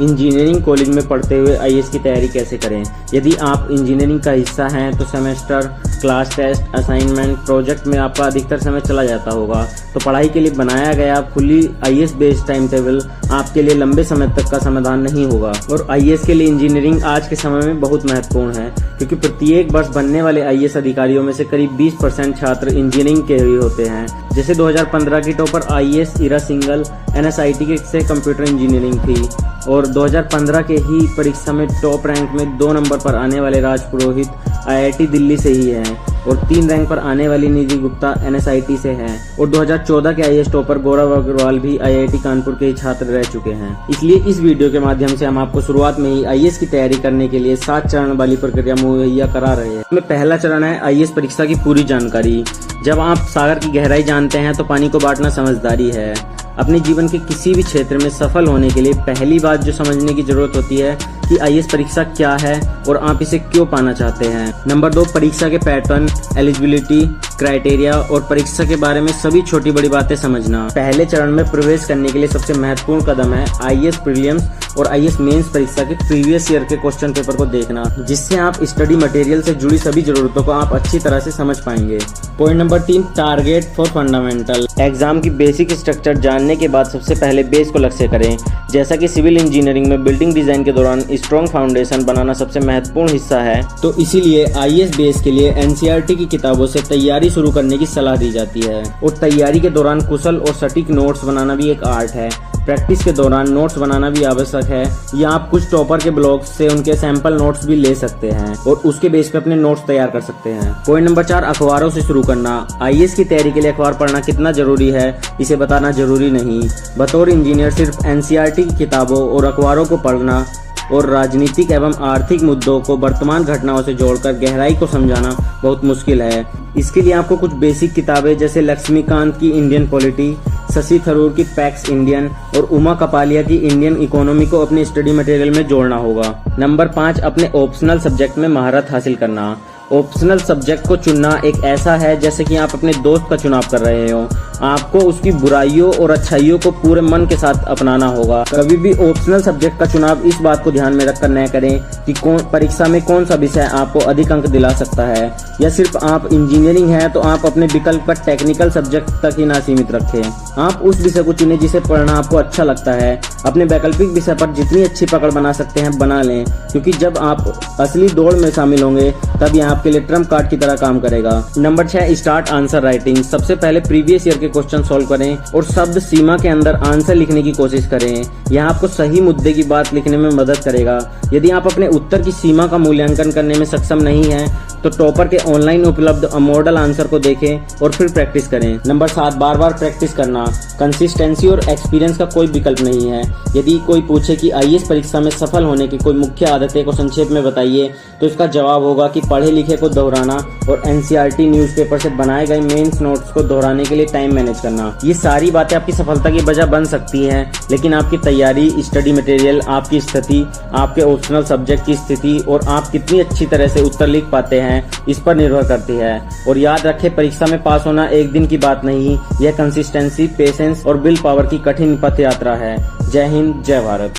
Engineering college में पढ़ते हुए आईएएस की तैयारी कैसे करें। यदि आप इंजीनियरिंग का हिस्सा हैं तो semester, class test, assignment, project में आपका अधिकतर समय चला जाता होगा। तो पढ़ाई के लिए बनाया गया fully IAS based time table आपके लिए लंबे समय तक का समाधान नहीं होगा। और आईएएस के लिए इंजीनियरिंग आज के समय में बहुत महत्वपूर्ण है, क्योंकि प्रत्येक वर्ष बनने वाले आईएएस अधिकारियों में से करीब 20% छात्र इंजीनियरिंग के ही होते हैं। जैसे 2015 की टॉपर आईएएस इरा सिंघल एनएसआईटी से कंप्यूटर इंजीनियरिंग थी, और 2015 के ही परीक्षा में टॉप रैंक में 2 नंबर पर आने वाले राज पुरोहित आईआईटी दिल्ली से ही हैं, और 3 रैंक पर आने वाली निधि गुप्ता एनएसआईटी से हैं, और 2014 के आईएएस टॉपर गौरव अग्रवाल भी आईआईटी कानपुर के ही छात्र रह चुके हैं। इसलिए इस वीडियो के माध्यम से हम आपको शुरुआत में ही आईएएस की तैयारी करने के लिए 7 चरण वाली प्रक्रिया मुहैया करा रहे हैं। इसमें पहला चरण है आईएएस परीक्षा की पूरी जानकारी। जब आप सागर की गहराई जानते हैं तो पानी को बांटना समझदारी है। अपने जीवन के किसी भी क्षेत्र में सफल होने के लिए पहली बात जो समझने की जरूरत होती है कि आईएएस परीक्षा क्या है और आप इसे क्यों पाना चाहते हैं। नंबर 2, परीक्षा के पैटर्न, एलिजिबिलिटी क्राइटेरिया और परीक्षा के बारे में सभी छोटी बड़ी बातें समझना। पहले चरण में प्रवेश करने के लिए सबसे महत्वपूर्ण कदम है आईएएस प्रीलिम्स और आईएएस मेंस परीक्षा के प्रीवियस ईयर के क्वेश्चन पेपर को देखना, जिससे आप स्टडी मटेरियल से जुड़ी सभी जरूरतों को आप अच्छी तरह से समझ पाएंगे। Point number 3, target for fundamental. Exam की बेसिक स्ट्रक्चर जानने के बाद सबसे पहले बेस को लक्ष्य करें। जैसा कि सिविल इंजीनियरिंग में बिल्डिंग डिजाइन के दौरान स्ट्रॉन्ग फाउंडेशन बनाना सबसे महत्वपूर्ण हिस्सा है, तो इसीलिए आईएएस बेस के लिए एनसीईआरटी की किताबों से तैयारी शुरू करने की सलाह दी जाती है। और तैयारी के दौरान कुशल और सटीक नोट्स बनाना भी एक आर्ट है। प्रैक्टिस के दौरान नोट्स बनाना भी आवश्यक है, या आप कुछ टॉपर के ब्लॉग से उनके सैंपल नोट्स भी ले सकते हैं और उसके बेस पे अपने नोट्स तैयार कर सकते हैं। पॉइंट नंबर 4, अखबारों से शुरू करना। आईएएस की तैयारी के लिए अखबार पढ़ना कितना जरूरी है इसे बताना जरूरी नहीं। बतौर इंजीनियर सिर्फ एनसीईआरटी की किताबों और अखबारों को पढ़ना और राजनीतिक एवं आर्थिक मुद्दों को वर्तमान घटनाओं से जोड़कर गहराई को समझाना बहुत मुश्किल है। इसके लिए आपको कुछ बेसिक किताबें जैसे लक्ष्मीकांत की इंडियन पॉलिटी, शशि थरूर की पैक्स इंडियन और उमा कपालिया की इंडियन इकोनॉमी को अपने स्टडी मटेरियल में जोड़ना होगा। नंबर 5, अपने ऑप्शनल सब्जेक्ट में महारत हासिल करना। ऑप्शनल सब्जेक्ट को चुनना एक ऐसा है जैसे कि आप अपने दोस्त का चुनाव कर रहे हो। आपको उसकी बुराइयों और अच्छाइयों को पूरे मन के साथ अपनाना होगा। कभी भी ऑप्शनल सब्जेक्ट का चुनाव इस बात को ध्यान में रखकर न करें कि परीक्षा में कौन सा विषय आपको अधिक अंक दिला सकता है, या सिर्फ आप इंजीनियरिंग है तो आप अपने विकल्प पर टेक्निकल सब्जेक्ट तक ही ना सीमित रखें। आप उस विषय को चुनें जिसे पढ़ना आपको अच्छा लगता है। अपने वैकल्पिक विषय पर जितनी अच्छी पकड़ बना सकते हैं बना लें, क्योंकि जब आप असली दौड़ में शामिल होंगे तब यह आपके लिए ट्रम्प कार्ड की तरह काम करेगा। Number 6, start answer writing. सबसे पहले प्रीवियस ईयर के क्वेश्चन सॉल्व करें और शब्द सीमा के अंदर आंसर लिखने की कोशिश करें। यह आपको सही मुद्दे की बात लिखने में मदद करेगा। यदि आप अपने उत्तर की सीमा का मूल्यांकन करने में सक्षम नहीं हैं तो टॉपर के ऑनलाइन उपलब्ध मॉडल आंसर को देखें और फिर प्रैक्टिस करें। नंबर 7, बार बार प्रैक्टिस करना। कंसिस्टेंसी और एक्सपीरियंस का कोई विकल्प नहीं है। यदि कोई पूछे कि आईएएस परीक्षा में सफल होने की कोई मुख्य आदतें को संक्षेप में बताइए, तो इसका जवाब होगा कि पढ़े लिखे को दोहराना और एनसीईआरटी न्यूज़पेपर से बनाए गए मेंस नोट्स को दोहराने के लिए टाइम मैनेज करना। ये सारी बातें आपकी सफलता की वजह बन सकती हैं, लेकिन आपकी तैयारी, स्टडी मटेरियल, आपकी स्थिति, आपके ऑप्शनल सब्जेक्ट की स्थिति और आप कितनी अच्छी तरह से उत्तर लिख पाते हैं इस पर निर्भर करती है। और याद रखें, परीक्षा में पास होना एक दिन की बात नहीं, यह कंसिस्टेंसी, पेशेंस और विल पावर की कठिन पथ यात्रा है। जय हिंद, जय भारत।